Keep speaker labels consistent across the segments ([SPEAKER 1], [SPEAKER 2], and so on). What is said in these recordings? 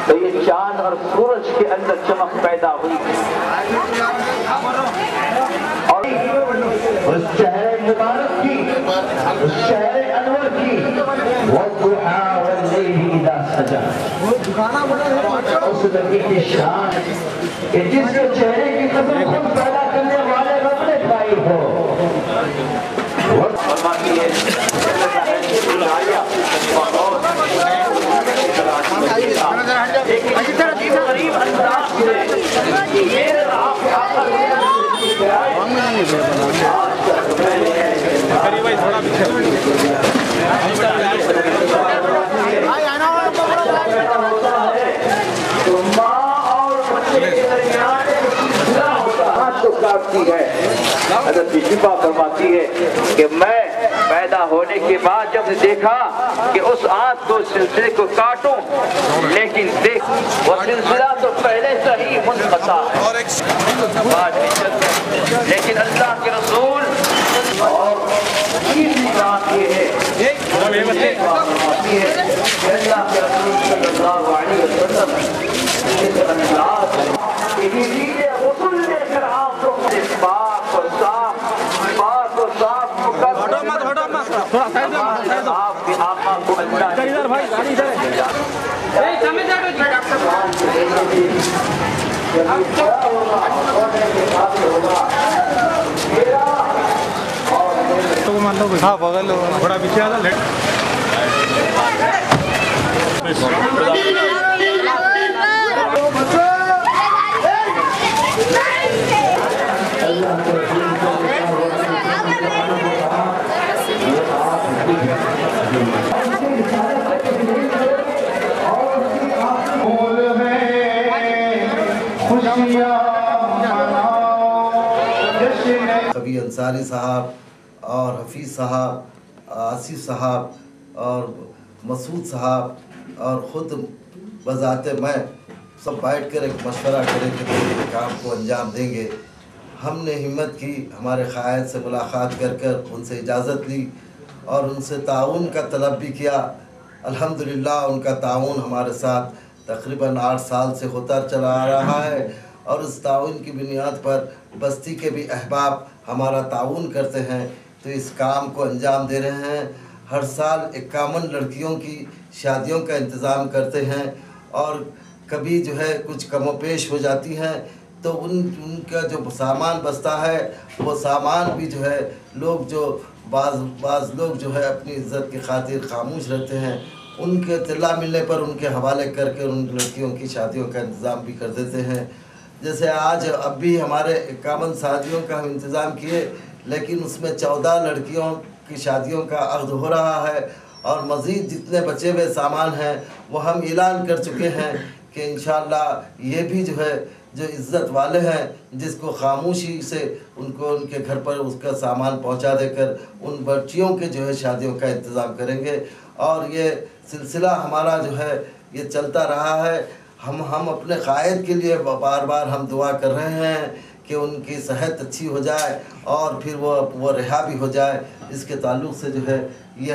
[SPEAKER 1] तो ये चांद और सूरज के अंदर चमक पैदा हुई और
[SPEAKER 2] उस शहर मुबारक की, उस शहर अनवर की वो दुआ वल्लैली सजा, उस नबी की शान कि जिसके चेहरे की कसम खुद पैदा करने वाले रब ने खाई हो।
[SPEAKER 3] थोड़ा पीछे
[SPEAKER 1] काटती है। हज़रत शिफा फरमाती है कि मैं पैदा होने के बाद जब देखा कि उस आंत को सिलसिले को काटूं, लेकिन देख वो सिलसिला तो पहले से ही मुनक़ता है, लेकिन अल्लाह के रसूल और तीसरी बात ये है अल्लाह के रसूल सल्लल्लाहु अलैहि वसल्लम
[SPEAKER 3] थोड़ा साइड दो, इधर भाई गाड़ी इधर तो मान लो हाँ बगल लो थोड़ा पीछे आ लेट
[SPEAKER 4] कभी अंसारी साहब और हफीज़ साहब, आसिफ साहब और मसूद साहब और ख़ुद बज़ाते मैं सब बैठ कर एक मशवरा करें कि तो काम को अंजाम देंगे। हमने हिम्मत की, हमारे क़ायद से मुलाक़ात कर उनसे इजाज़त ली और उनसे ताउन का तलब भी किया। अल्हम्दुलिल्लाह उनका ताउन हमारे साथ तकरीबन 8 साल से होता चला आ रहा है और उस ताउन की बुनियाद पर बस्ती के भी अहबाब हमारा ताउन करते हैं, तो इस काम को अंजाम दे रहे हैं। हर साल 51 लड़कियों की शादियों का इंतज़ाम करते हैं और कभी जो है कुछ कमोपेश हो जाती हैं तो उनका जो सामान बचता है वो सामान भी जो है लोग जो बाज़ लोग जो है अपनी इज़्ज़त की खातिर खामोश रहते हैं, उनके तिल्ला मिलने पर उनके हवाले करके उन लड़कियों की शादियों का इंतज़ाम भी कर देते हैं। जैसे आज अब भी हमारे 51 शादियों का हम इंतज़ाम किए, लेकिन उसमें 14 लड़कियों की शादियों का अक़्द हो रहा है और मज़ीद जितने बचे हुए सामान हैं वो हम ऐलान कर चुके हैं कि इंशाअल्लाह ये भी जो है जो इज़्ज़त वाले हैं जिसको खामोशी से उनको उनके घर पर उसका सामान पहुंचा देकर उन बच्चियों के जो है शादियों का इंतज़ाम करेंगे। और ये सिलसिला हमारा जो है ये चलता रहा है। हम अपने क़ायद के लिए बार बार हम दुआ कर रहे हैं कि उनकी सेहत अच्छी हो जाए और फिर वो रिहा भी हो जाए। इसके ताल्लुक़ से जो है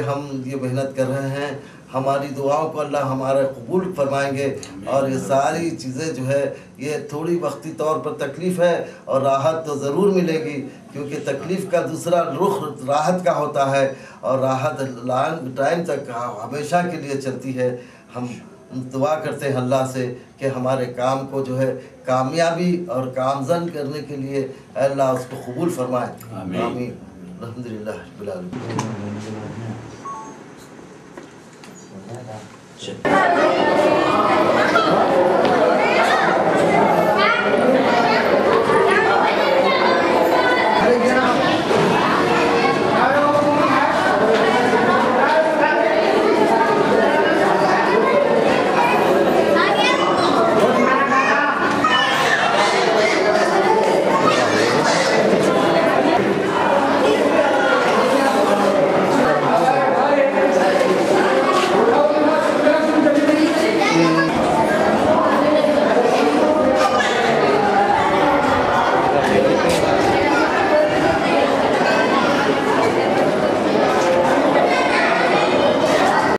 [SPEAKER 4] हम ये मेहनत कर रहे हैं। हमारी दुआओं को अल्लाह हमारा कबूल फरमाएंगे और ये सारी चीज़ें जो है ये थोड़ी वक्ती तौर पर तकलीफ़ है और राहत तो ज़रूर मिलेगी, क्योंकि तकलीफ़ का दूसरा रुख राहत का होता है और राहत लॉन्ग टाइम तक हमेशा के लिए चलती है। हम दुआ करते हैं अल्लाह से कि हमारे काम को जो है कामयाबी और कामज़न करने के लिए अल्लाह उसको कबूल फरमाए। आमीन। अल्हम्दुलिल्लाह रब्बिल आलमीन।